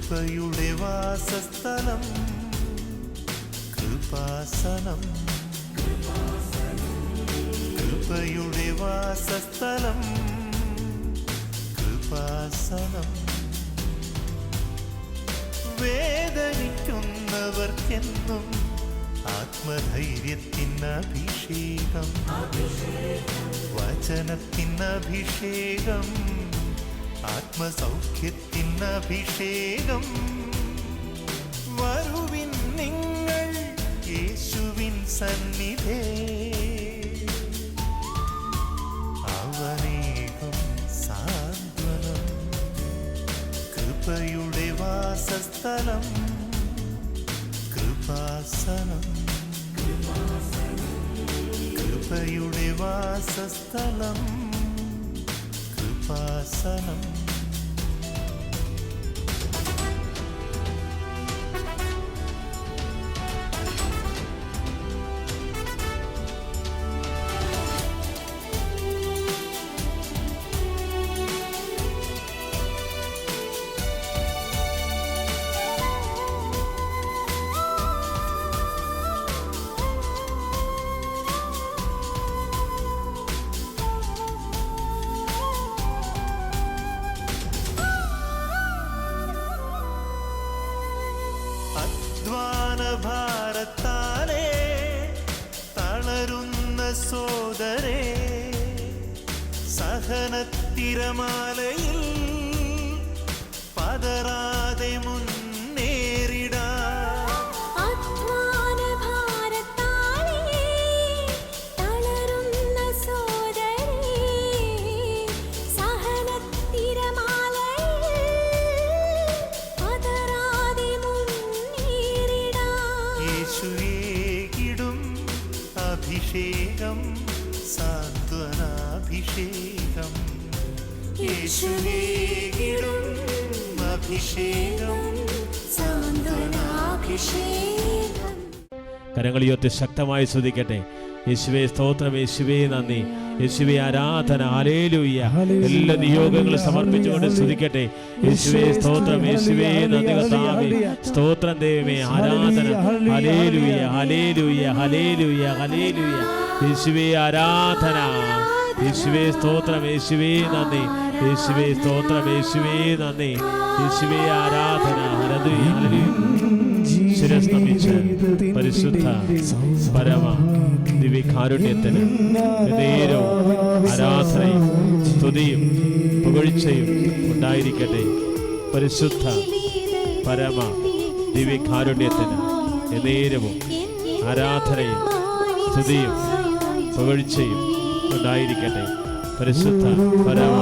കൃപയുടെ വാസസ്ഥലം കൃപാസനം. കൃപയുടെ വാസസ്ഥലം കൃപാസനം. വേദനിക്കുന്നവർക്കെന്നും ആത്മധൈര്യത്തിനഭിഷേകം, വചനത്തിനഭിഷേകം, ആത്മസൗഖ്യത്തിനഭിഷേകം. വരുവിൻ നിങ്ങൾ യേശുവിൻ സന്നിധേ, അവനേകും സാന്ത്വനം. കൃപയുടെ വാസസ്ഥലം കൃപാസനം. കൃപയുടെ വാസസ്ഥലം കൃപാസനം. ഭാരത്താലേ തളരുന്ന സോദരേ, സഹനത്തിരമാലയിൽ പതറാതെ മുന്നേറിടാ. അഭിഷേകം സാന്ത്വനാഭിഷേകം. യേശുവേകിടും അഭിഷേകം സാന്ത്വനാഭിഷേകം. കരങ്ങളുയർത്തി ശക്തമായി സ്തുതിക്കട്ടെ. യേശുവേ സ്തോത്രം, യേശുവേ നന്ദി, യേശുവേ ആരാധന. ഹല്ലേലൂയ. എല്ലാ നിയോഗങ്ങളും സമർപ്പിച്ചുകൊണ്ട് സ്തുതിക്കട്ടെ. യേശുവേ സ്തോത്രം, യേശുവേ നന്ദി കർത്താവേ. സ്തോത്രം ദൈവമേ, ആരാധന. Hallelujah, hallelujah, hallelujah, hallelujah. യേശുവേ ആരാധന, യേശുവേ സ്തോത്രം, യേശുവേ നന്ദി, യേശുവേ സ്തോത്രം, യേശുവേ നന്ദി, യേശുവേ ആരാധന. Hallelujah, hallelujah. ശിരസ് നമിച്ച് പരിശുദ്ധ പരമ ദിവ്യകാരുണ്യത്തിന് നേരവും ആരാധനയും സ്തുതിയും പുകഴ്ചയും ഉണ്ടായിരിക്കട്ടെ. പരിശുദ്ധ പരമ ദിവ്യകാരുണ്യത്തിന് നേരവും ആരാധനയും സ്തുതിയും പുകഴ്ചയും ഉണ്ടായിരിക്കട്ടെ. പരിശുദ്ധ പരമ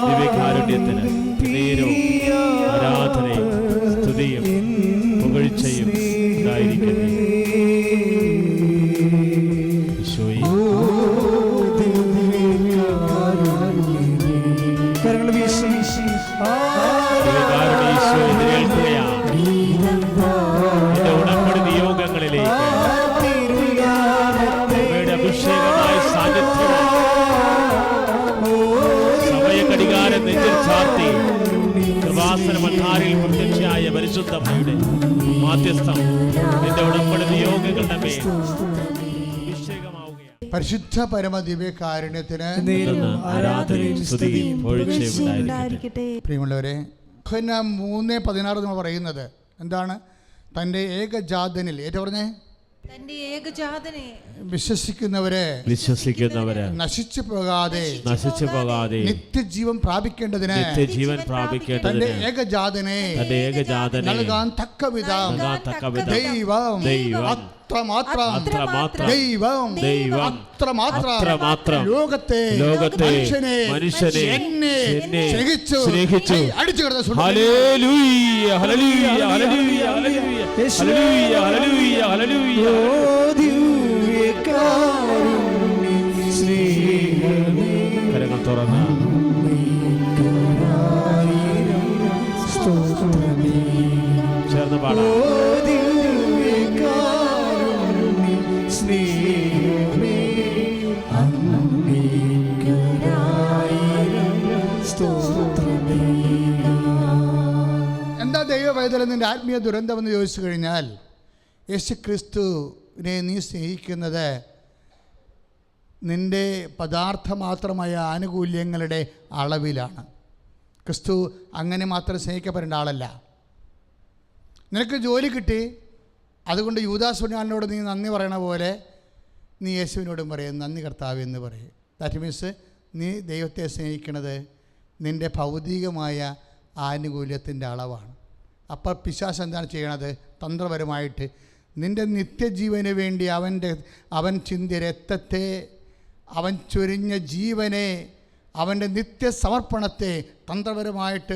ദിവ്യകാരുണ്യത്തിന് നേരവും ആരാധനയും സ്തുതിയും പുകഴ്ചയും ഉണ്ടായിരിക്കട്ടെ. ഉടമ്പടി നിയോഗങ്ങളിലേക്ക് അഭിഷേകമായ സാന്നിധ്യം സമയഘടികാരം നെഞ്ചിൽ ചാർത്തി കൃപാസന മഠാരിൽ പ്രത്യക്ഷയായ പരിശുദ്ധമ്മയുടെ മാധ്യസ്ഥം നിന്റെ ഉടമ്പടി നിയോഗങ്ങളുടെ മേൽ അഭിഷേകമാവുകയാണ്. പരിശുദ്ധ പരമ ദിവ്യകാരുണ്യത്തിന് ആരാധനയും സ്തുതിയും പുകഴ്ചയും ഉണ്ടായിരിക്കട്ടെ. പ്രിയമുള്ളവരെ, 3:16 നമ്മൾ പറയുന്നത് എന്താണ്? തൻ്റെ ഏകജാതനിൽ പറഞ്ഞേ, തന്റെ ഏകജാതനെ വിശ്വസിക്കുന്നവരെ നശിച്ചു പോകാതെ നിത്യജീവൻ പ്രാപിക്കേണ്ടതിന് തന്റെ ഏകജാതനെ നൽകാൻ തക്കവിധം ദൈവം അത്രമാത്രം ലോകത്തെ മനുഷ്യനെ എന്നെ സ്നേഹിച്ചു. Hallelujah, hallelujah, hallelujah, hallelujah, hallelujah, hallelujah. കരങ്ങൾ തുറന്ന് ചേർന്ന് പാടാം. എന്താ ദൈവ ദൈവവേദന നിൻ്റെ ആത്മീയ ദുരന്തമെന്ന് ചോദിച്ചു കഴിഞ്ഞാൽ, യേശു ക്രിസ്തുവിനെ നീ സ്നേഹിക്കുന്നത് നിൻ്റെ പദാർത്ഥമാത്രമായ ആനുകൂല്യങ്ങളുടെ അളവിലാണ്. ക്രിസ്തു അങ്ങനെ മാത്രം സ്നേഹിക്കപ്പെടേണ്ട ആളല്ല. നിനക്ക് ജോലി കിട്ടി, അതുകൊണ്ട് യൂദാസുനാളിനോട് നീ നന്ദി പറയണ പോലെ നീ യേശുവിനോടും പറയും നന്ദി കർത്താവ് എന്ന് പറയും. ദാറ്റ് മീൻസ് നീ ദൈവത്തെ സ്നേഹിക്കുന്നത് നിൻ്റെ ഭൗതികമായ ആനുകൂല്യത്തിൻ്റെ അളവാണ്. അപ്പോൾ പിശാച് എന്താണ് ചെയ്യണത്? തന്ത്രപരമായിട്ട് നിൻ്റെ നിത്യജീവന് വേണ്ടി അവൻ ചിന്തിയ രക്തത്തെ, അവൻ ചൊരിഞ്ഞ ജീവനെ, അവൻ്റെ നിത്യസമർപ്പണത്തെ തന്ത്രപരമായിട്ട്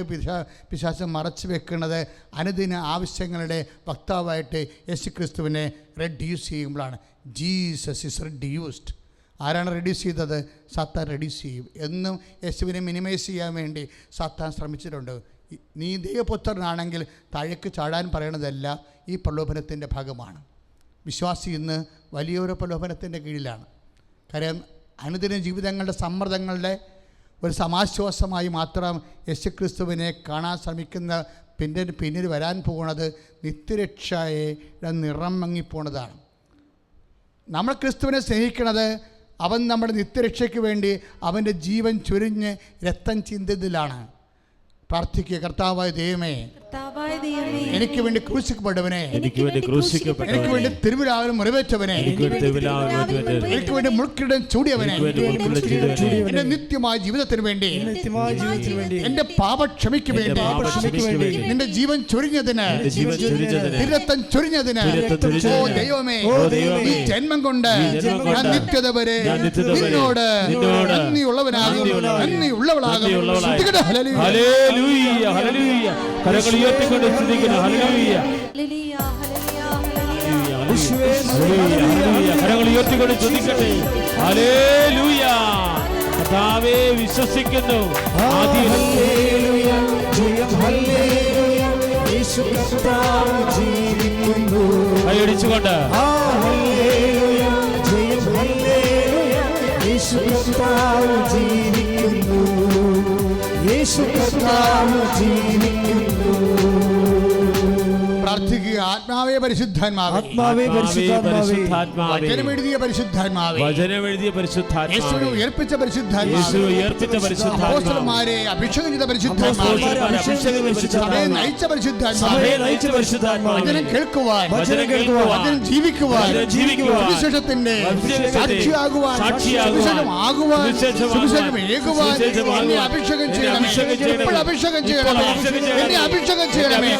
പിശാച് മറച്ചു വെക്കുന്നത് അനുദിന ആവശ്യങ്ങളുടെ വക്താവായിട്ട് യേശു ക്രിസ്തുവിനെ റെഡ്യൂസ് ചെയ്യുമ്പോഴാണ്. Jesus is reduced. ആരാണ് റെഡ്യൂസ് ചെയ്തത്? സാത്താൻ റെഡ്യൂസ് ചെയ്യും. എന്നും യേശുവിനെ മിനിമൈസ് ചെയ്യാൻ വേണ്ടി സാത്താൻ ശ്രമിച്ചിട്ടുണ്ട്. നീ ദൈവപുത്രനാണെങ്കിൽ താഴേക്ക് ചാടാൻ പറയണതെല്ലാം ഈ പ്രലോഭനത്തിൻ്റെ ഭാഗമാണ്. വിശ്വാസി ഇന്ന് വലിയൊരു പ്രലോഭനത്തിൻ്റെ കീഴിലാണ്. കാര്യം അനുദിന ജീവിതങ്ങളുടെ സമ്മർദ്ദങ്ങളുടെ ഒരു സമാശ്വാസമായി മാത്രം യേശുക്രിസ്തുവിനെ കാണാൻ ശ്രമിക്കുന്ന പിന്നീട് വരാൻ പോകുന്നത് നിത്യരക്ഷയുടെ നിറം മങ്ങിപ്പോണതാണ്. നമ്മൾ ക്രിസ്തുവിനെ സ്നേഹിക്കുന്നത് അവൻ നമ്മുടെ നിത്യരക്ഷയ്ക്ക് വേണ്ടി അവൻ്റെ ജീവൻ ചൊരിഞ്ഞ് രക്തം ചിന്തതിലാണ്. പ്രാർത്ഥിക്കുക, കർത്താവായ ദൈവമേ, എനിക്ക് വേണ്ടി ക്രൂശിക്കപ്പെട്ടവനെ, എനിക്ക് വേണ്ടി തിരുവിലാവിൽ മുറിവേറ്റവനെ, എനിക്ക് വേണ്ടി മുൾക്കിടം ചൂടിയവനെ, എന്റെ നിത്യമായ ജീവിതത്തിന് വേണ്ടി, എന്റെ പാപക്ഷമയ്ക്ക് വേണ്ടി നിന്റെ ജീവൻ ചൊരിഞ്ഞതിന്, തിരുരക്തം ചൊരിഞ്ഞതിന് ഓ ദൈവമേ, ഈ ജന്മം കൊണ്ട് ഞാൻ നിത്യത വരെ നിന്നോട് നന്ദിയുള്ളവനാകും, നന്ദിയുള്ളവളാകും. Hallelujah, hallelujah. കരങ്ങൾ ഉയർത്തിക്കൊണ്ട് സ്തുതിക്കുന്നു. Hallelujah, hallelujah. കരങ്ങൾ ഉയർത്തിക്കൊണ്ട് സ്തുതിക്കട്ടെ. ഹല്ലേലൂയ. കർത്താവേ വിശ്വസിക്കുന്നു. ഹല്ലേലൂയ, ജയം ഹല്ലേലൂയ, യേശു കർത്താവ് ജീവിക്കുന്നു. കൈയടിച്ചുകൊണ്ട് ഹല്ലേലൂയ, ജയം ഹല്ലേലൂയ, യേശു കർത്താവ് ജീവിക്കുന്നു. യേശു കർത്താവ് ജീവിക്കുന്നു. പ്രാർത്ഥിക്കുക. ആത്മാവേ പരിശുദ്ധാത്മാവേ, വചനമെഴുതിയ പരിശുദ്ധാത്മാവേ, യേശുവിനെ ഉയർപ്പിച്ച പരിശുദ്ധാത്മാവേ, അപ്പോസ്തലന്മാരെ അഭിഷേകം ചെയ്ത പരിശുദ്ധാത്മാവേ, സഭയെ നയിച്ച പരിശുദ്ധാത്മാവേ, വചനം കേൾക്കുവാൻ, വചനം ജീവിക്കുവാൻ, സുവിശേഷത്തിന്റെ സാക്ഷിയാകുവാൻ, സുവിശേഷം ആകുവാൻ, സുവിശേഷം ഏകുവാൻ എന്നെ അഭിഷേകം ചെയ്യണമേ. ഇപ്പോൾ അഭിഷേകം ചെയ്യണമേ, എന്നെ അഭിഷേകം ചെയ്യണമേ.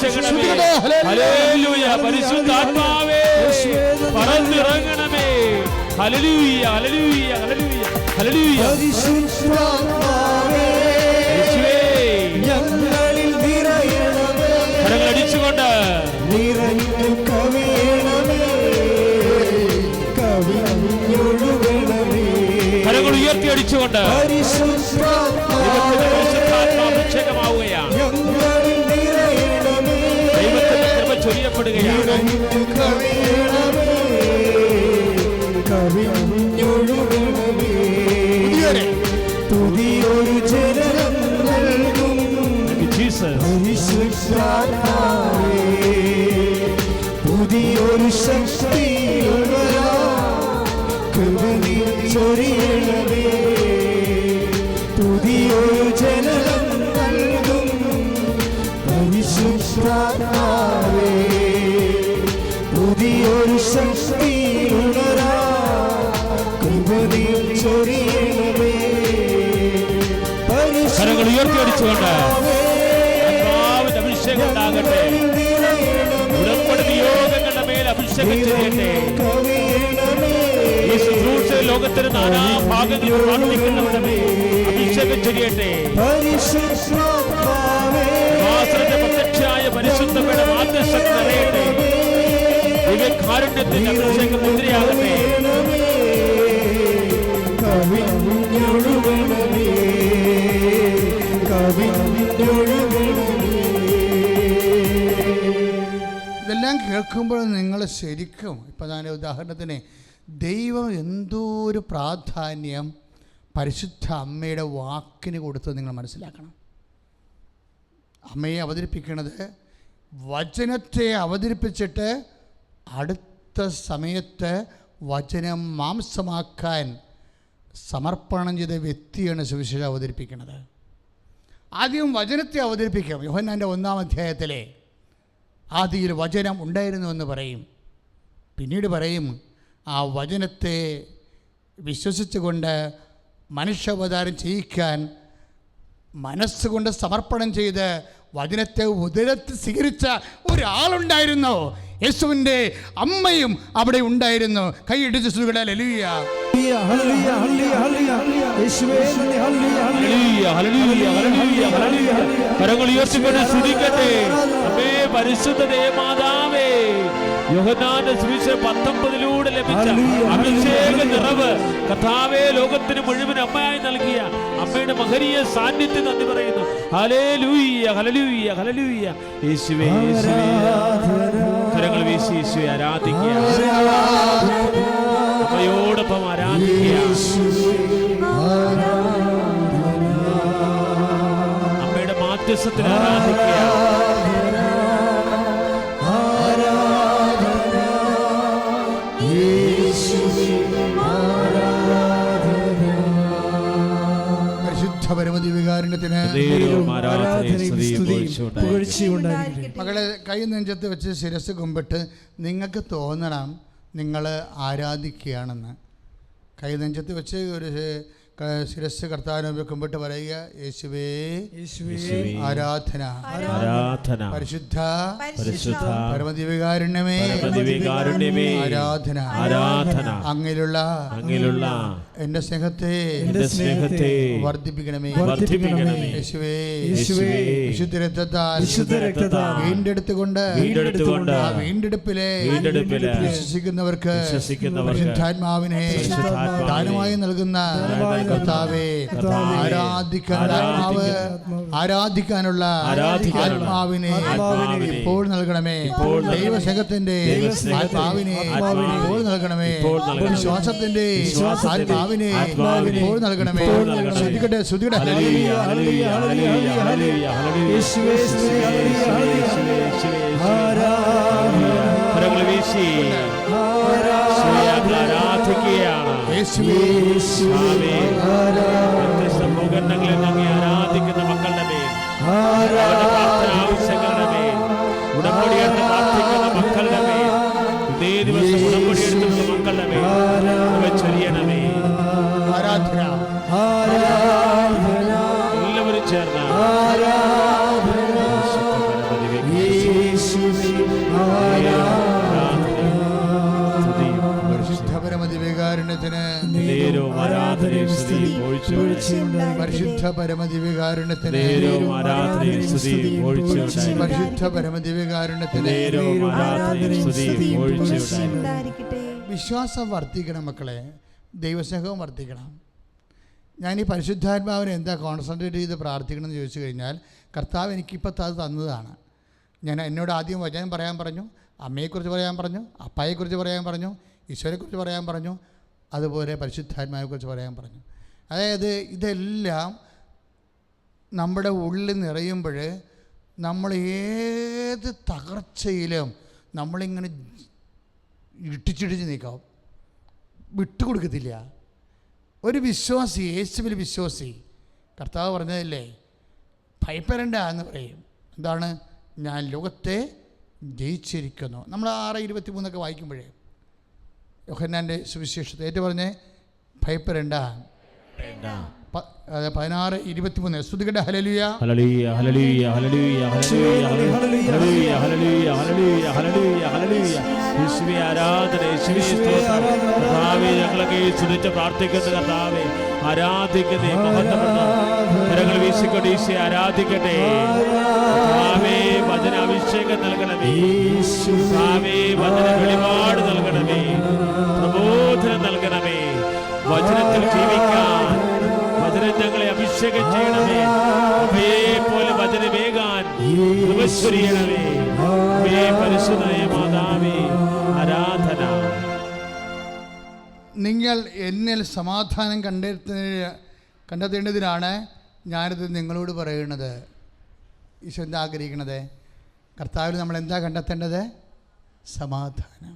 ഹല്ലേലൂയ. പരിശുദ്ധാത്മാവേ പറന്നിറങ്ങണമേ. Hallelujah, hallelujah, hallelujah, hallelujah. പരിശുദ്ധാത്മാവേ ഞങ്ങളിൽ നിറയണമേ. കരങ്ങൾ അടിച്ചുകൊണ്ട് നിറഞ്ഞു കവിയണമേ, കവിഞ്ഞൊഴുകണമേ. കരങ്ങൾ ഉയർത്തി അടിച്ചുകൊണ്ട് ദൈവത്തിന്റെ പരിശുദ്ധാത്മാഭിഷേകമാവുകയാണ്. ഞങ്ങളിൽ നിറയണമേ, ദൈവത്തിന്റെ കൃപ ചൊരിയപ്പെടുകയാണ്. കവിഞ്ഞൊഴുകണമേ. പുതിയൊരു ജനനം നൽകും പരിശുദ്ധാത്മാവേ, പുതിയൊരു ശക്തി ചൊരിയണമേ. പുതിയൊരു ജനനം നൽകും പരിശുദ്ധാത്മാവേ, പുതിയൊരു ശക്തി കരങ്ങൾ ഉയർത്തി അടിച്ചുകൊണ്ട് ആത്മാവിന്റെ അഭിഷേകം ഉണ്ടാകട്ടെ. ഉടമ്പടി നിയോഗങ്ങളുടെ മേൽ അഭിഷേകം ചെയ്യട്ടെ. ഈ ശുശ്രൂഷ ലോകത്തിന് നാനാ ഭാഗങ്ങളിൽ പ്രാർത്ഥിക്കുന്നവരുടെ മേൽ അഭിഷേകം ചെയ്യട്ടെ. മാസത്തിന്റെ പ്രത്യക്ഷമായ പരിശുദ്ധയുടെ മാധ്യസ്ഥം നിറയട്ടെ. ദിവ്യകാരുണ്യത്തിന്റെ അഭിഷേകം മുദ്രയാകട്ടെ. ഇതെല്ലാം കേൾക്കുമ്പോൾ നിങ്ങൾ ശരിക്കും ഇപ്പം ഞാൻ ഉദാഹരണത്തിന് ദൈവം എന്തോ ഒരു പ്രാധാന്യം പരിശുദ്ധ അമ്മയുടെ വാക്കിന് കൊടുത്ത് നിങ്ങൾ മനസ്സിലാക്കണം. അമ്മയെ അവതരിപ്പിക്കുന്നത് വചനത്തെ അവതരിപ്പിച്ചിട്ട് അടുത്ത സമയത്ത് വചനം മാംസമാക്കാൻ സമർപ്പണം ചെയ്ത വ്യക്തിയാണ് സുവിശേഷം അവതരിപ്പിക്കുന്നത്. ആദ്യം വചനത്തെ അവതരിപ്പിക്കും. യോഹന്നാൻ്റെ 1-ാം അധ്യായത്തിലെ ആദിയിൽ വചനം ഉണ്ടായിരുന്നു എന്ന് പറയും. പിന്നീട് പറയും ആ വചനത്തെ വിശ്വസിച്ചുകൊണ്ട് മനുഷ്യാവതാരം ചെയ്യിക്കാൻ മനസ്സുകൊണ്ട് സമർപ്പണം ചെയ്ത് വചനത്തെ ഉദരത്തിൽ സ്വീകരിച്ച ഒരാളുണ്ടായിരുന്നു. യേശുവിൻ്റെ അമ്മയും അവിടെ ഉണ്ടായിരുന്നു. കൈയിടിച്ച് സ്തുതിക്കട്ടെ. ഹല്ലേലൂയ. കരങ്ങൾ ഉയർത്തിക്കൊണ്ട് സ്തുതിക്കട്ടെ. അമ്മേ പരിശുദ്ധ ദേവമാതാവേ, യോഹന്നാന്റെ സുവിശേഷം 19 ലഭിച്ച അഭിഷേക നിറവ് കർത്താവേ ലോകത്തിന് മുഴുവൻ അമ്മയായി നൽകിയ അമ്മയുടെ മഹനീയ സാന്നിധ്യം നന്ദി പറയുന്നു. Hallelujah, hallelujah, hallelujah. യേശുവേ, യേശുവേ, കരങ്ങൾ വീശി യേശുവേ ആരാധിക്കുക. അമ്മയോടൊപ്പം ആരാധിക്കുക. അമ്മയുടെ മാധ്യസ്ഥത്തിൽ ആരാധിക്കുക. പരമദിവ്യകാരുണ്യത്തിന് മകളെ കൈ നെഞ്ചത്ത് വെച്ച് ശിരസ് കുമ്പിട്ട് നിങ്ങൾക്ക് തോന്നണം നിങ്ങൾ ആരാധിക്കുകയാണെന്ന്. കൈ നെഞ്ചത്ത് വെച്ച് ഒരു ശിരസ് കർത്താവിനെ കുമ്പിട്ട് പറയുക, യേശുവേ ആരാധന, ആരാധന, പരിശുദ്ധ പരമദിവ്യകാരുണ്യമേ ആരാധന, ആരാധന. അങ്ങിലുള്ള എന്റെ സ്നേഹത്തെ വർദ്ധിപ്പിക്കണമേ. യേശുവേ വിശുദ്ധ രക്തത്താൽ വീണ്ടെടുത്തുകൊണ്ട് ആ വീണ്ടെടുപ്പിലെ വിശ്വസിക്കുന്നവർക്ക് പരിശുദ്ധാത്മാവിനെ ദാനമായി നൽകുന്ന കർത്താവേ, ആരാധിക്കാനുള്ള ആത്മാവിനെ ഇപ്പോൾ നൽകണമേ. ദൈവസ്നേഹത്തിന്റെ ആത്മാവിനെ ഇപ്പോൾ നൽകണമേ. വിശ്വാസത്തിന്റെ ആത്മാവിനെ ഇപ്പോൾ നൽകണമേ. ശ്രദ്ധിക്കട്ടെ, ശ്രദ്ധിക്കട്ടെ. ആരാധിക്കുന്ന മക്കളുടെ മേൽ, ആവശ്യങ്ങളുടെ മേൽ, ഉടമ്പടിയെടുത്ത് പ്രാർത്ഥിക്കുന്ന മക്കളുടെ മേൽ, ഇതേ ദിവസം ഉടമ്പടിയെടുക്കുന്ന മക്കളുടെ മേൽ ചൊരിയണമേ. ആരാധന എല്ലാവരും ചേർന്ന് പരമദിവ്യകാരുണ്യത്തിന് പരിശുദ്ധ പരമദിവ്യകാരുണ്യത്തിന് പരിശുദ്ധ പരമദിവ്യകാരുണ്യത്തിന് വിശ്വാസം വർദ്ധിക്കണം മക്കളെ, ദൈവസ്നേഹവും വർദ്ധിക്കണം. ഞാൻ ഈ പരിശുദ്ധാത്മാവിനെ എന്താ കോൺസെൻട്രേറ്റ് ചെയ്ത് പ്രാർത്ഥിക്കണം എന്ന് ചോദിച്ചു കഴിഞ്ഞാൽ, കർത്താവ് എനിക്കിപ്പോൾ അത് തന്നതാണ്. എന്നോട് ആദ്യം വചനം പറയാൻ പറഞ്ഞു, അമ്മയെക്കുറിച്ച് പറയാൻ പറഞ്ഞു, അപ്പായെക്കുറിച്ച് പറയാൻ പറഞ്ഞു, ഈശോയെക്കുറിച്ച് പറയാൻ പറഞ്ഞു, അതുപോലെ പരിശുദ്ധാത്മാവിനെക്കുറിച്ച് പറയാൻ പറഞ്ഞു. അതായത് ഇതെല്ലാം നമ്മുടെ ഉള്ളിൽ നിറയുമ്പോൾ നമ്മൾ ഏത് തകർച്ചയിലും നമ്മളിങ്ങനെ ഇട്ടിച്ചിടിച്ച് നീക്കാം, വിട്ടുകൊടുക്കത്തില്ല. ഒരു വിശ്വാസി, യേശുവിൽ വിശ്വാസി, കർത്താവ് പറഞ്ഞതല്ലേ ഭയപ്പെടേണ്ട എന്ന് പറയും. എന്താണ്? ഞാൻ ലോകത്തെ ജയിച്ചിരിക്കുന്നു. നമ്മൾ 6:23 വായിക്കുമ്പോഴേ യോഹന്നാൻ്റെ സുവിശേഷത്തെ ഏറ്റു പറഞ്ഞേ, ഭയപ്പെടേണ്ട. 16:23 സ്തുതിക്കട്ടെ. Hallelujah, hallelujah, hallelujah, hallelujah, hallelujah, hallelujah, hallelujah, hallelujah, hallelujah. യേശുവേ ആരാധന, യേശുവേ സ്തോത്രം. കർത്താവേ ഞങ്ങളൊക്കെ സ്തുതിച്ച് പ്രാർത്ഥിക്കുന്ന കർത്താവേ, ആരാധിക്കട്ടെ, മഹത്വപ്പെട്ട കരങ്ങൾ വീശിക്കൊണ്ട് ഈശോയെ ആരാധിക്കട്ടെ. കർത്താവേ വചന അഭിഷേകം നൽകണമേ, കർത്താവേ വചന വെളിപാട് നൽകണമേ, പ്രബോധനം നൽകണമേ. വചനത്തിൽ ജീവിക്കാൻ വചനം ഞങ്ങളെ അഭിഷേകം ചെയ്യണമേ. അവയെ പോലെ വചനമേകാൻ ഉപശ്വരിയണമേ. പരിശുദ്ധമായ മാതാവേ ആരാധന. നിങ്ങൾ എന്നിൽ സമാധാനം കണ്ടെത്തേണ്ടതിനാണ് ഞാനിത് നിങ്ങളോട് പറയുന്നത്. ഈശോ എന്താ ആഗ്രഹിക്കണത്? കർത്താവിൽ നമ്മൾ എന്താ കണ്ടെത്തേണ്ടത്? സമാധാനം.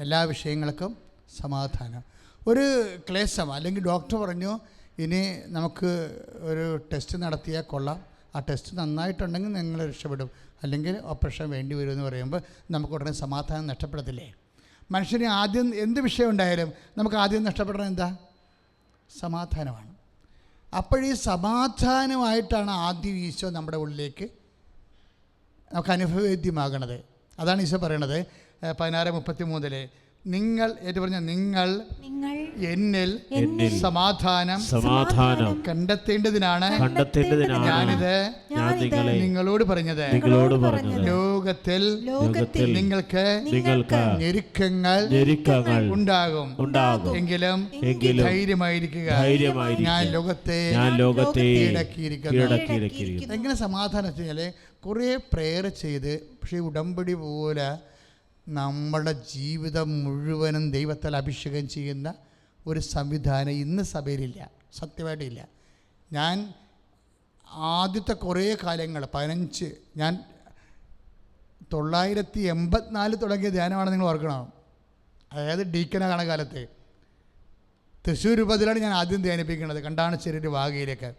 എല്ലാ വിഷയങ്ങൾക്കും സമാധാനം. ഒരു ക്ലേശം അല്ലെങ്കിൽ ഡോക്ടർ പറഞ്ഞു ഇനി നമുക്ക് ഒരു ടെസ്റ്റ് നടത്തിയാൽ കൊള്ളാം, ആ ടെസ്റ്റ് നന്നായിട്ടുണ്ടെങ്കിൽ നിങ്ങൾ രക്ഷപ്പെടും, അല്ലെങ്കിൽ ഓപ്പറേഷൻ വേണ്ടി വരുമെന്ന് പറയുമ്പോൾ നമുക്ക് ഉടനെ സമാധാനം നഷ്ടപ്പെടത്തില്ലേ? മനുഷ്യന് ആദ്യം എന്ത് വിഷയം ഉണ്ടായാലും നമുക്ക് ആദ്യം നഷ്ടപ്പെടുന്നത് എന്താ? സമാധാനമാണ്. അപ്പോഴീ സമാധാനമായിട്ടാണ് ആദ്യം ഈശോ നമ്മുടെ ഉള്ളിലേക്ക് നമുക്ക് അനുഭവവേദ്യമാകണത്. അതാണ് ഈശോ പറയണത് 16:33 നിങ്ങൾ ഏറ്റു പറഞ്ഞ നിങ്ങൾ എന്നിൽ സമാധാനം കണ്ടെത്തേണ്ടതിനാണ് ഞാനിത് നിങ്ങളോട് പറഞ്ഞത്. ലോകത്തിൽ നിങ്ങൾക്ക് ഞെരുക്കങ്ങൾ ഉണ്ടാകും, എങ്കിലും ധൈര്യമായിരിക്കുക, ഞാൻ ലോകത്തെ കീഴടക്കിയിരിക്കുന്നു. എങ്ങനെ സമാധാനം വെച്ചാൽ കുറേ പ്രെയർ ചെയ്ത്, പക്ഷേ ഉടമ്പടി പോലെ നമ്മുടെ ജീവിതം മുഴുവനും ദൈവത്താൽ അഭിഷേകം ചെയ്യുന്ന ഒരു സംവിധാനം ഇന്ന് സഭയിലില്ല, സത്യമായിട്ടില്ല. ഞാൻ ആദ്യത്തെ കുറേ കാലങ്ങൾ 15 ഞാൻ 984 തുടങ്ങിയ ധ്യാനമാണ് നിങ്ങൾ ഓർക്കണം. അതായത് ഡീക്കനാണ് കാലത്ത് തൃശ്ശൂർ രൂപത്തിലാണ് ഞാൻ ആദ്യം ധ്യാനിപ്പിക്കുന്നത്, കണ്ടാണശ്ശേരി വാഗയിലേക്ക്.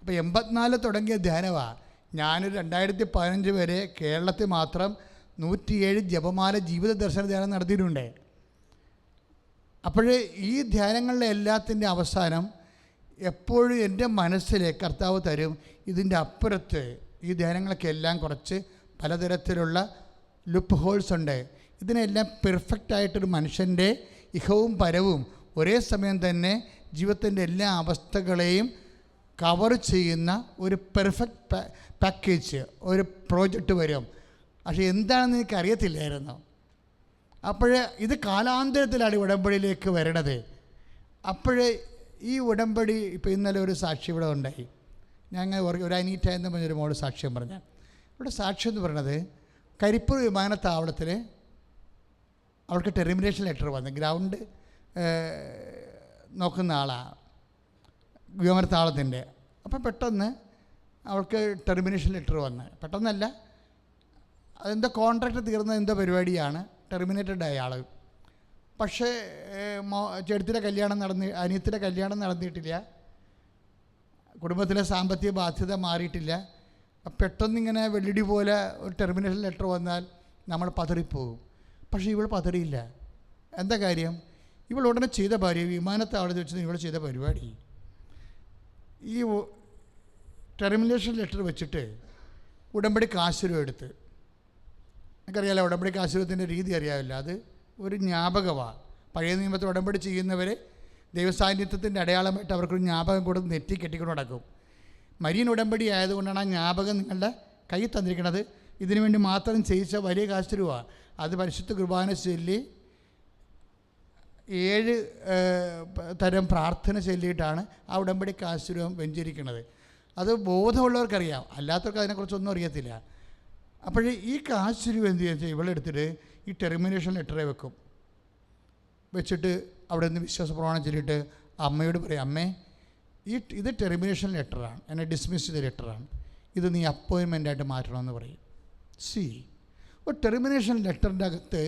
അപ്പോൾ 84 തുടങ്ങിയ ധ്യാനമാണ്. ഞാനൊരു 2015 വരെ കേരളത്തിൽ മാത്രം 107 ജപമാല ജീവിത ദർശന ധ്യാനം നടത്തിയിട്ടുണ്ട്. അപ്പോൾ ഈ ധ്യാനങ്ങളുടെ എല്ലാത്തിൻ്റെ അവസാനം എപ്പോഴും എൻ്റെ മനസ്സിൽ കർത്താവ് തരും, ഇതിൻ്റെ അപ്പുറത്ത് ഈ ധ്യാനങ്ങൾക്കെല്ലാം കുറച്ച് പലതരത്തിലുള്ള ലുപ്പ് ഹോൾസ് ഉണ്ട്. ഇതിനെല്ലാം പെർഫെക്റ്റായിട്ടൊരു മനുഷ്യൻ്റെ ഇഹവും പരവും ഒരേ സമയം തന്നെ ജീവിതത്തിൻ്റെ എല്ലാ അവസ്ഥകളെയും കവർ ചെയ്യുന്ന ഒരു പെർഫെക്റ്റ് പാക്കേജ്, ഒരു പ്രോജക്റ്റ് വരും. പക്ഷേ എന്താണെന്ന് എനിക്കറിയത്തില്ലായിരുന്നു. അപ്പോൾ ഇത് കാലാന്തരത്തിലാണ് ഉടമ്പടിയിലേക്ക് വരണത്. അപ്പോൾ ഈ ഉടമ്പടി ഇപ്പോൾ ഇന്നലെ ഒരു സാക്ഷി ഇവിടെ ഉണ്ടായി. ഞങ്ങൾ ഒരു അനീറ്റ എന്ന് പറഞ്ഞൊരു മോള് സാക്ഷ്യം പറഞ്ഞു. ഇവിടെ സാക്ഷ്യം എന്ന് പറയുന്നത് കരിപ്പൂർ വിമാനത്താവളത്തിൽ അവൾക്ക് ടെർമിനേഷൻ ലെറ്റർ വന്നു. ഗ്രൗണ്ട് നോക്കുന്ന ആളാണ് വിമാനത്താവളത്തിൻ്റെ. അപ്പം പെട്ടെന്ന് അവൾക്ക് ടെർമിനേഷൻ ലെറ്റർ വന്ന്, പെട്ടെന്നല്ല, അതെന്തോ കോൺട്രാക്റ്റ് തീർന്ന എന്തോ പരിപാടിയാണ്, ടെർമിനേറ്റഡ് ആയ ആൾ. പക്ഷേ ചേട്ടത്തിൻ്റെ കല്യാണം അനിയത്തിൻ്റെ കല്യാണം നടന്നിട്ടില്ല, കുടുംബത്തിലെ സാമ്പത്തിക ബാധ്യത മാറിയിട്ടില്ല. പെട്ടെന്നിങ്ങനെ വെള്ളിടി പോലെ ഒരു ടെർമിനേഷൻ ലെറ്റർ വന്നാൽ നമ്മൾ പതറിപ്പോകും. പക്ഷേ ഇവൾ പതറിയില്ല. എന്താ കാര്യം? ഇവൾ ഉടനെ ചെയ്ത വിമാനത്താവളത്തിൽ വെച്ച് ഇവൾ ചെയ്ത പരിപാടി, ഈ ടെർമിനേഷൻ ലെറ്റർ വെച്ചിട്ട് ഉടമ്പടി കാശുരൂപം എടുത്ത്, എനിക്കറിയാമല്ലോ ഉടമ്പടി കാശുരൂപത്തിൻ്റെ രീതി അറിയാമല്ലോ, അത് ഒരു ജ്ഞാപകമാണ്. പഴയ നിയമത്തിൽ ഉടമ്പടി ചെയ്യുന്നവർ ദൈവസാന്നിധ്യത്തിൻ്റെ അടയാളമായിട്ട് അവർക്കൊരു ജ്ഞാപകം കൂടെ നെറ്റി കെട്ടിക്കൊണ്ട് നടക്കും. മരിയൻ ഉടമ്പടി ആയതുകൊണ്ടാണ് ആ ജ്ഞാപകം നിങ്ങളുടെ കയ്യിൽ തന്നിരിക്കുന്നത്. ഇതിനു വേണ്ടി മാത്രം ചെയ്യിച്ച വലിയ കാശുരൂപമാണ്. അത് പരിശുദ്ധ കുർബാന ചൊല്ലി 7 തരം പ്രാർത്ഥന ചൊല്ലിയിട്ടാണ് ആ ഉടമ്പടി കാശുരൂപം വെഞ്ചരിക്കുന്നത്. അത് ബോധമുള്ളവർക്കറിയാം, അല്ലാത്തവർക്ക് അതിനെക്കുറിച്ചൊന്നും അറിയത്തില്ല. അപ്പോൾ ഈ കാശുരൂപം എന്ത് ചെയ്യുക, ഇവളെടുത്തിട്ട് ഈ ടെർമിനേഷൻ ലെറ്ററെ വെക്കും. വെച്ചിട്ട് അവിടെ നിന്ന് വിശ്വാസ പ്രമാണം ചൊല്ലിയിട്ട് അമ്മയോട് പറയും, അമ്മേ ഇത് ടെർമിനേഷൻ ലെറ്ററാണ്, എന്നെ ഡിസ്മിസ് ചെയ്ത ലെറ്ററാണ്, ഇത് നീ അപ്പോയിൻമെൻ്റായിട്ട് മാറ്റണമെന്ന് പറയും. ഒരു ടെർമിനേഷൻ ലെറ്ററിൻ്റെ അകത്ത്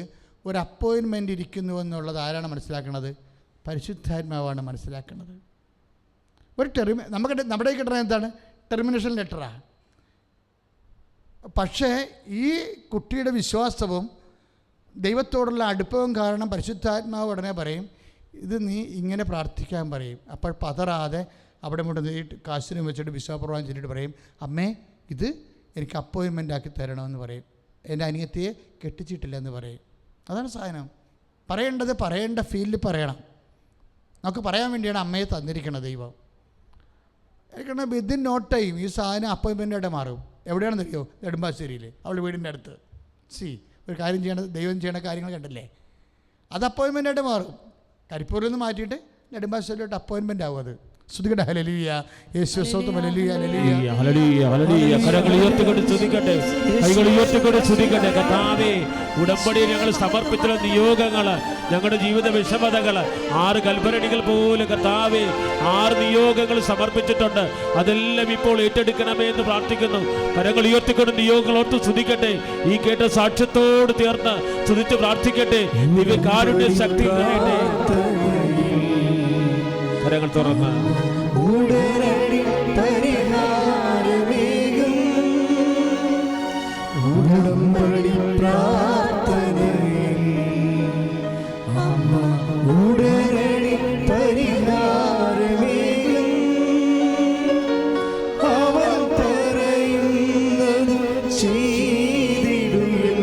ഒരു അപ്പോയിൻമെൻ്റ് ഇരിക്കുന്നു എന്നുള്ളത് ആരാണ് മനസ്സിലാക്കുന്നത്? പരിശുദ്ധാത്മാവാണ് മനസ്സിലാക്കുന്നത്. ഒരു നമ്മുടെ കിട്ടുന്നത് എന്താണ്? ടെർമിനേഷൻ ലെറ്ററാണ്. പക്ഷേ ഈ കുട്ടിയുടെ വിശ്വാസവും ദൈവത്തോടുള്ള അടുപ്പവും കാരണം പരിശുദ്ധാത്മാവ് ഉടനെ പറയും, ഇത് നീ ഇങ്ങനെ പ്രാർത്ഥിക്കാൻ പറയും. അപ്പോൾ പതറാതെ അവിടെ മുതൽ കാശിനും വെച്ചിട്ട് വിശ്വാസപ്രവാഹം ചെല്ലിട്ട് പറയും, അമ്മേ ഇത് എനിക്ക് അപ്പോയിൻമെൻ്റ് ആക്കി തരണമെന്ന് പറയും. എൻ്റെ അനിയത്തിയെ കെട്ടിച്ചിട്ടില്ല എന്ന് പറയും. അതാണ് സാധനം. പറയേണ്ട ഫീൽഡിൽ പറയണം. നമുക്ക് പറയാൻ വേണ്ടിയാണ് അമ്മയെ തന്നിരിക്കുന്നത് ദൈവം. എനിക്കാണ് വിതിൻ നോ ടൈം ഈ സാധനം അപ്പോയിൻമെൻ്റായിട്ട് മാറും. എവിടെയാണെന്ന് അറിയോ? നെടുമ്പാശ്ശേരിയിൽ, അവളുടെ വീടിൻ്റെ അടുത്ത്. ഒരു കാര്യം ചെയ്യണത്, ദൈവം ചെയ്യണ കാര്യങ്ങൾ കണ്ടില്ലേ, അത് അപ്പോയിൻമെൻ്റായിട്ട് മാറും. കരിപ്പൂരിൽ നിന്ന് മാറ്റിയിട്ട് നെടുമ്പാശ്ശേരിയിലോട്ട് അപ്പോയിൻമെൻ്റ് ആവും. അത് സ്തുതിക്കട്ടെ. ഹല്ലേലൂയ. യേശുവേ സ്തോത്രം. ഹല്ലേലൂയ. ഹല്ലേലൂയ. Hallelujah, hallelujah. കരങ്ങൾ ഉയർത്തിക്കൊണ്ട് സ്തുതിക്കട്ടെ, കൈകൾ ഉയർത്തിക്കൊണ്ട് സ്തുതിക്കട്ടെ. കർത്താവേ, ഉടമ്പടി ഞങ്ങൾ സമർപ്പിച്ചുള്ള നിയോഗങ്ങൾ, ഞങ്ങളുടെ ജീവിത വിഷമതകൾ, 6 കൽപ്പനകൾ പോലെ കർത്താവേ 6 നിയോഗങ്ങൾ സമർപ്പിച്ചിട്ടുണ്ട്. അതെല്ലാം ഇപ്പോൾ ഏറ്റെടുക്കണമേ എന്ന് പ്രാർത്ഥിക്കുന്നു. കരങ്ങൾ ഉയർത്തിക്കൊണ്ട് നിയോഗങ്ങളോട്ട് സ്തുതിക്കട്ടെ. ഈ കേട്ട സാക്ഷ്യത്തോട് ചേർന്ന് സ്തുതിച്ച് പ്രാർത്ഥിക്കട്ടെ. ദിവ്യകാരുണ്യ ശക്തി നിറയട്ടെ. കരങ്ങൾ തുറന്ന് ഉടനടി പരിഹാരമേകും ഉടമ്പടി പ്രാർത്ഥനയിൽ അമ്മ ഉടനടി പരിഹാരമേകും അവൻ പറയുന്നത് ചെയ്തിടുകിൽ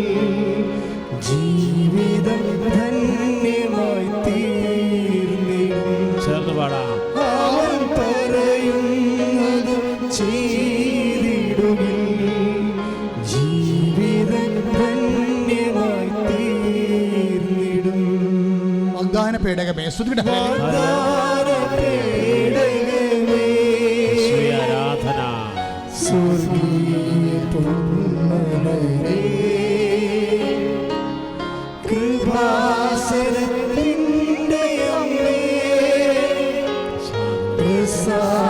ജീവിതം ധന്യമായി തീർന്നിടും. ചേർന്ന് പാടാം. അവൻ പറയുന്നത് ചെയ്തിടുകിൽ ജീവിതം ധന്യമായി തീർന്നിടും. വാഗ്ദാന പേടകമേ സ്തുതിക്കട്ടെ. ഹല്ലേലൂയ. വാഗ്ദാനപേടകമേ, യേശുവേ, ആരാധന. സ്വർഗീയ പൊന്മലരേ, കൃപാസനത്തിൻ്റെ അമ്മേ, പ്രസാദപരമാതാവേ.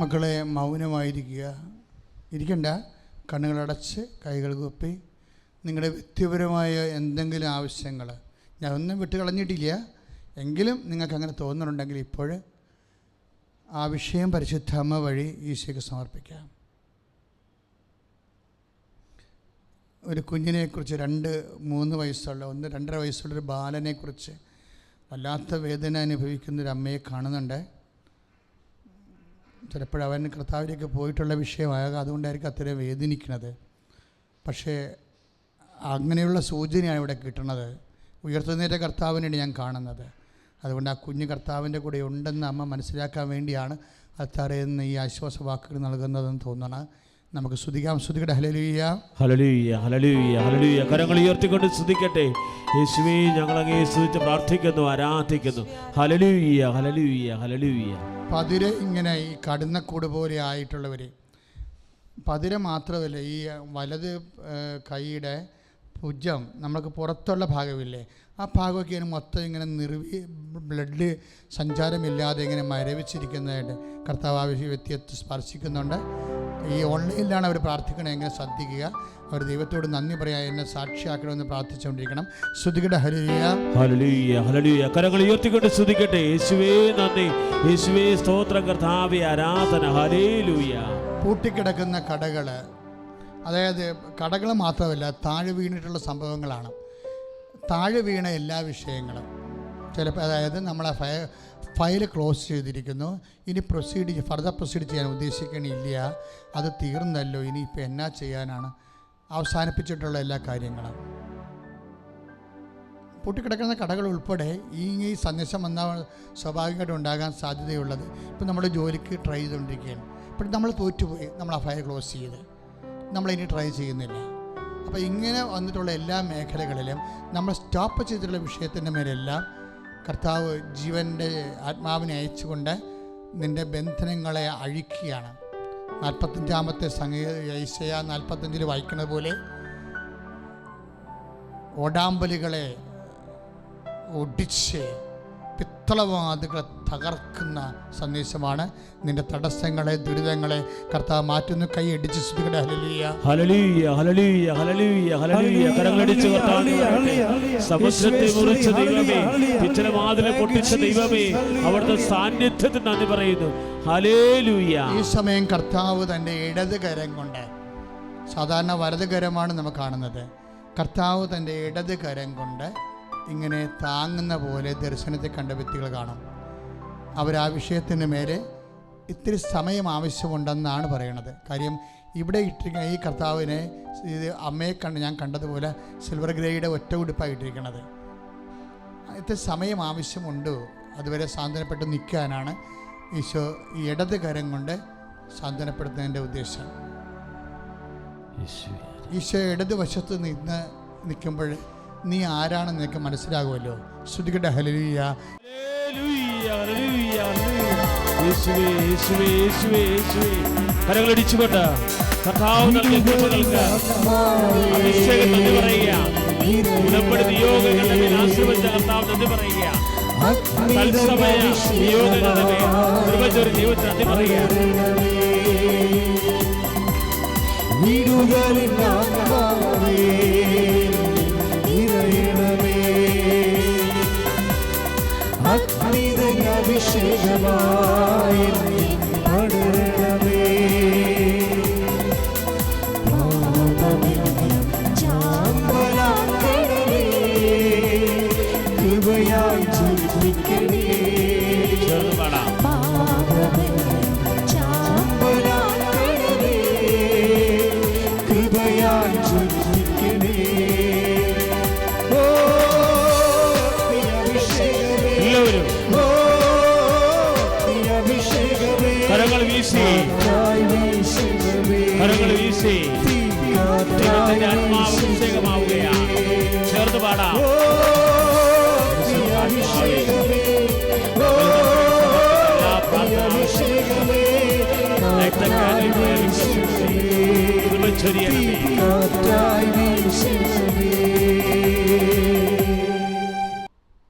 മക്കളെ മൗനമായിരിക്കുക, ഇരിക്കണ്ട. കണ്ണുകളടച്ച് കൈകൾ കുപ്പി നിങ്ങളുടെ വ്യക്തിപരമായ എന്തെങ്കിലും ആവശ്യങ്ങൾ, ഞാൻ ഒന്നും വിട്ട് കളഞ്ഞിട്ടില്ല, എങ്കിലും നിങ്ങൾക്ക് അങ്ങനെ തോന്നുന്നുണ്ടെങ്കിൽ ഇപ്പോൾ ആ വിഷയം പരിശുദ്ധ അമ്മ വഴി ഈശോയ്ക്ക് സമർപ്പിക്കാം. ഒരു കുഞ്ഞിനെക്കുറിച്ച് 2-3 വയസ്സുള്ള 1-2.5 വയസ്സുള്ളൊരു ബാലനെക്കുറിച്ച് വല്ലാത്ത വേദന അനുഭവിക്കുന്നൊരു അമ്മയെ കാണുന്നുണ്ട്. ചിലപ്പോഴവൻ കർത്താവിലേക്ക് പോയിട്ടുള്ള വിഷയമാകാം, അതുകൊണ്ടായിരിക്കും അത്രയും വേദനിക്കുന്നത്. പക്ഷേ അങ്ങനെയുള്ള സൂചനയാണ് ഇവിടെ കിട്ടുന്നത്. ഉയർത്തുന്നേറ്റ കർത്താവിനാണ് ഞാൻ കാണുന്നത്. അതുകൊണ്ട് ആ കുഞ്ഞ് കർത്താവിൻ്റെ കൂടെ ഉണ്ടെന്ന് അമ്മ മനസ്സിലാക്കാൻ വേണ്ടിയാണ് അത്താറയിൽ നിന്ന് ഈ ആശ്വാസ വാക്കുകൾ നൽകുന്നതെന്ന് തോന്നണം. നമുക്ക് സ്തുതിക്കാം. സ്തുതിക്കട്ടെ. ഹല്ലേലൂയ. Hallelujah, hallelujah, hallelujah. കരങ്ങൾ ഉയർത്തിക്കൊണ്ട് സ്തുതിക്കട്ടെ. യേശുവേ, ഞങ്ങൾ അങ്ങേ സ്തുതിച്ച് പ്രാർത്ഥിക്കുന്നു, ആരാധിക്കുന്നു. Hallelujah, hallelujah, hallelujah. പതിര് ഇങ്ങനെ ഈ കടന്നക്കൂട് പോലെ ആയിട്ടുള്ളവർ, പതിര് മാത്രമല്ല, ഈ വലത് കൈയുടെ ഭുജം നമുക്ക് പുറത്തുള്ള ഭാഗമില്ലേ, ആ ഭാഗമൊക്കെ ഇങ്ങനെ മൊത്തം ഇങ്ങനെ ബ്ലഡ് സഞ്ചാരമില്ലാതെ ഇങ്ങനെ മരവിച്ചിരിക്കുന്നതായിട്ട് കർത്താവ് ആ വ്യക്തിയെ സ്പർശിക്കുന്നുണ്ട്. ഈ ഓൺലൈനിലാണ് അവർ പ്രാർത്ഥിക്കണമെങ്കിൽ ശ്രദ്ധിക്കുക. അവർ ദൈവത്തോട് നന്ദി പറയാൻ എന്നെ സാക്ഷിയാക്കണമെന്ന് പ്രാർത്ഥിച്ചുകൊണ്ടിരിക്കണം. സ്തുതിക്കട്ടെ. ഹല്ലേലൂയ. Hallelujah, hallelujah. കരങ്ങൾ ഉയർത്തിക്കൊണ്ട് സ്തുതിക്കട്ടെ. യേശുവേ നന്ദി, യേശുവേ സ്തോത്രം, കർത്താവേ ആരാധന. ഹല്ലേലൂയ. പൂട്ടിക്കിടക്കുന്ന കടകൾ, അതായത് കടകൾ മാത്രമല്ല, താഴെ വീണിട്ടുള്ള സംഭവങ്ങളാണ്. താഴെ വീണ എല്ലാ വിഷയങ്ങളും ചിലപ്പോൾ, അതായത് നമ്മൾ ആ ഫയൽ ക്ലോസ് ചെയ്തിരിക്കുന്നു, ഇനി ഫർദർ പ്രൊസീഡ് ചെയ്യാൻ ഉദ്ദേശിക്കണില്ല, അത് തീർന്നല്ലോ, ഇനിയിപ്പോൾ എന്നാ ചെയ്യാനാണ്, അവസാനിപ്പിച്ചിട്ടുള്ള എല്ലാ കാര്യങ്ങളും. പൂട്ടിക്കിടക്കുന്ന കടകൾ ഉൾപ്പെടെ ഈ സന്ദേശം വന്നാൽ സ്വാഭാവികമായിട്ട് ഉണ്ടാകാൻ സാധ്യതയുള്ളത്. ഇപ്പം നമ്മൾ ജോലിക്ക് ട്രൈ ചെയ്തുകൊണ്ടിരിക്കുകയാണ്, ഇപ്പം നമ്മൾ തോറ്റുപോയി, നമ്മൾ ആ ഫയൽ ക്ലോസ് ചെയ്ത് നമ്മളിനി ട്രൈ ചെയ്യുന്നില്ല. അപ്പോൾ ഇങ്ങനെ വന്നിട്ടുള്ള എല്ലാ മേഖലകളിലും നമ്മൾ സ്റ്റോപ്പ് ചെയ്തിട്ടുള്ള വിഷയത്തിൻ്റെ മേലെല്ലാം കർത്താവ് ജീവൻ്റെ ആത്മാവിനെ അയച്ചുകൊണ്ട് നിൻ്റെ ബന്ധനങ്ങളെ അഴിക്കുകയാണ്. 45-ാമത്തെ യെശയ്യാ 45 വായിക്കുന്നത് പോലെ ഓടാമ്പലുകളെ ഒടിച്ച് പിത്തളവാതുകളെ തകർക്കുന്ന സന്ദേശമാണ്. നിന്റെ തടസ്സങ്ങളെ, ദുരിതങ്ങളെ കർത്താവ് മാറ്റുന്നു. കൈ അടിച്ച് സ്തുതിക്കട്ടെ. Hallelujah. Hallelujah, hallelujah, hallelujah, hallelujah. കരങ്ങളടിച്ച് സമുദ്രത്തെ മുറിച്ച ദൈവമേ, പിച്ചളവാതിലെ പൊട്ടിച്ച ദൈവമേ, അവിടുത്തെ സാന്നിധ്യത്തിന് നന്ദി പറയുന്നു. ഹല്ലേലൂയ. ഈ സമയം കർത്താവ് തൻ്റെ ഇടത് കരം കൊണ്ട്, സാധാരണ വലത് കരമാണ് നമ്മൾ കാണുന്നത്, കർത്താവ് തൻ്റെ ഇടത് കരം കൊണ്ട് ഇങ്ങനെ താങ്ങുന്ന പോലെ ദർശനത്തെ കണ്ട വ്യക്തികൾ കാണും. അവർ ആ വിഷയത്തിന് മേലെ ഇത്തിരി സമയം ആവശ്യമുണ്ടെന്നാണ് പറയണത്. കാര്യം ഇവിടെ ഇട്ടിരിക്കുന്ന ഈ കർത്താവിനെ, ഇത് അമ്മയെ ഞാൻ കണ്ടതുപോലെ സിൽവർ ഗ്രേയുടെ ഒറ്റ ഉടുപ്പായിട്ടിരിക്കുന്നത്. ഇത്തിരി സമയം ആവശ്യമുണ്ട് അതുവരെ സാന്ത്വനപ്പെട്ട് നിൽക്കാനാണ് ഈശോ ഈ ഇടത് കരം കൊണ്ട് സാന്ത്വനപ്പെടുത്തുന്നതിൻ്റെ ഉദ്ദേശം. ഈശോ ഇടത് വശത്ത് നിന്ന് നിൽക്കുമ്പോൾ നീ ആരാണെന്ന് നിനക്ക് മനസ്സിലാകുമല്ലോ. ശ്രുതികട്ടെ ഹല്ലേലൂയ. Hallelujah, hallelujah, hallelujah. യേശുവേ, യേശുവേ, യേശുവേ, യേശുവേ. കരങ്ങളടിച്ചുകൊണ്ട് കർത്താവ് നൽകിയ കൃപകൾക്ക് അഭിഷേകം നന്ദി പറയുക. ഉടമ്പടി നിയോഗങ്ങളുടെ മേൽ ആശീർവദിച്ച കർത്താവ് നന്ദി പറയുക. തത്സമയ നിയോഗങ്ങളുടെ മേൽ കൃപ ചൊരിഞ്ഞ ദൈവത്തിന് നന്ദി പറയുക. അഭിഷേകമായി പടരണമേ. ചാമ്പലാക്കണമേ, കൃപയായി ജീവിക്കണേ. ചേർന്ന് പാടാം. ചാമ്പലാക്കണമേ, കൃപയായി ജീവിക്കണേ. ഓ അഭിഷേകമേ, എല്ലാവരും കരങ്ങൾ വീശി, കരങ്ങൾ വീശി ദൈവത്തിന്റെ ആത്മാവ് അഭിഷേകമാവുകയാണ്. ചേർന്ന് പാടാം.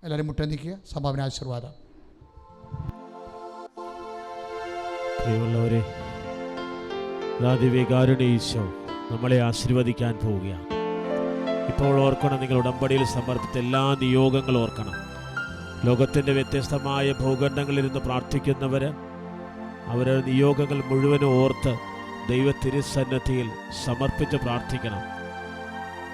എല്ലാവരും മുട്ടനിക്കുക. സമാപന ആശീർവാദം. പ്രിയമുള്ളവരെ, ദിവ്യകാരുണ്യ ഈശോ നമ്മളെ ആശീർവദിക്കാൻ പോവുകയാണ്. ഇപ്പോൾ ഓർക്കണം, നിങ്ങൾ ഉടമ്പടിയിൽ സമർപ്പിച്ച എല്ലാ നിയോഗങ്ങളും ഓർക്കണം. ലോകത്തിൻ്റെ വ്യത്യസ്തമായ ഭൂഖണ്ഡങ്ങളിലിരുന്ന് പ്രാർത്ഥിക്കുന്നവർ അവരുടെ നിയോഗങ്ങൾ മുഴുവനും ഓർത്ത് ദൈവത്തിരുസന്നിധിയിൽ സമർപ്പിച്ച് പ്രാർത്ഥിക്കണം.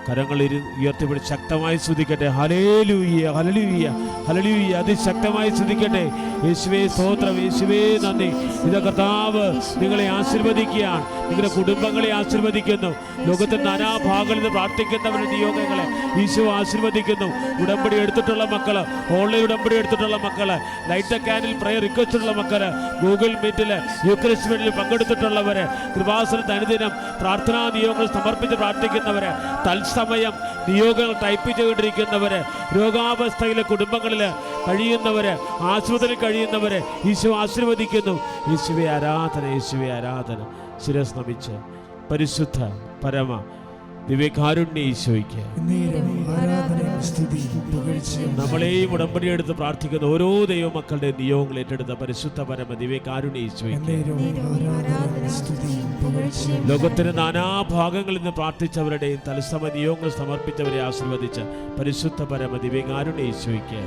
കരങ്ങൾ ഉയർത്തിപ്പിടിച്ച് ശക്തമായി സ്തുതിക്കട്ടെ. Hallelujah, hallelujah, hallelujah. അതിശക്തമായി സ്തുതിക്കട്ടെ. യേശുവേ സ്തോത്രം, യേശുവേ നന്ദി. ഇതാ കർത്താവ് നിങ്ങളെ ആശീർവദിക്കുകയാണ്, നിങ്ങളുടെ കുടുംബങ്ങളെ ആശീർവദിക്കുന്നു. ലോകത്തിന്റെ നാനാഭാഗങ്ങളിൽ നിന്ന് പ്രാർത്ഥിക്കുന്നവരുടെ നിയോഗങ്ങളെ ഈശോ ആശീർവദിക്കുന്നു. ഉടമ്പടി എടുത്തിട്ടുള്ള മക്കള്, ഓൺലൈൻ ഉടമ്പടി എടുത്തിട്ടുള്ള മക്കള്, ലൈറ്റ് അക്കാനിൽ പ്രയർ റിക്വസ്റ്റുള്ള മക്കള്, ഗൂഗിൾ മീറ്റിൽ യൂക്രിസ്മീറ്റിൽ പങ്കെടുത്തിട്ടുള്ളവര്, കൃപാസനത്തിന് അനുദിനം പ്രാർത്ഥനാ നിയോഗങ്ങൾ സമർപ്പിച്ച് പ്രാർത്ഥിക്കുന്നവര്, തത്സമയം നിയോഗങ്ങൾ ടൈപ്പ് ചെയ്തുകൊണ്ടിരിക്കുന്നവര്, രോഗാവസ്ഥയിലെ കുടുംബങ്ങളിൽ കഴിയുന്നവര്, ആശുപത്രിയിൽ കഴിയുന്നവര് ഈശോ ആശീർവദിക്കുന്നു. യേശുവേ ആരാധന, യേശുവേ ആരാധന. ശിരസ് നമിച്ച് പരിശുദ്ധ പരമ ദിവ്യകാരുണ്യ ഈശോയ്ക്ക് നമ്മളെയും ഉടമ്പടി എടുത്ത് പ്രാർത്ഥിക്കുന്ന ഓരോ ദൈവമക്കളുടെ നിയോഗങ്ങൾ ഏറ്റെടുത്ത പരിശുദ്ധ പരമ ദിവ്യകാരുണ്യ ഈശോയ്ക്ക് ലോകത്തിന്റെ നാനാഭാഗങ്ങളിൽ നിന്ന് പ്രാർത്ഥിച്ചവരുടെയും തത്സമ നിയോഗങ്ങൾ സമർപ്പിച്ചവരെ ആശീർവദിച്ച് പരിശുദ്ധ പരമ ദിവ്യകാരുണ്യ ഈശോയ്ക്ക്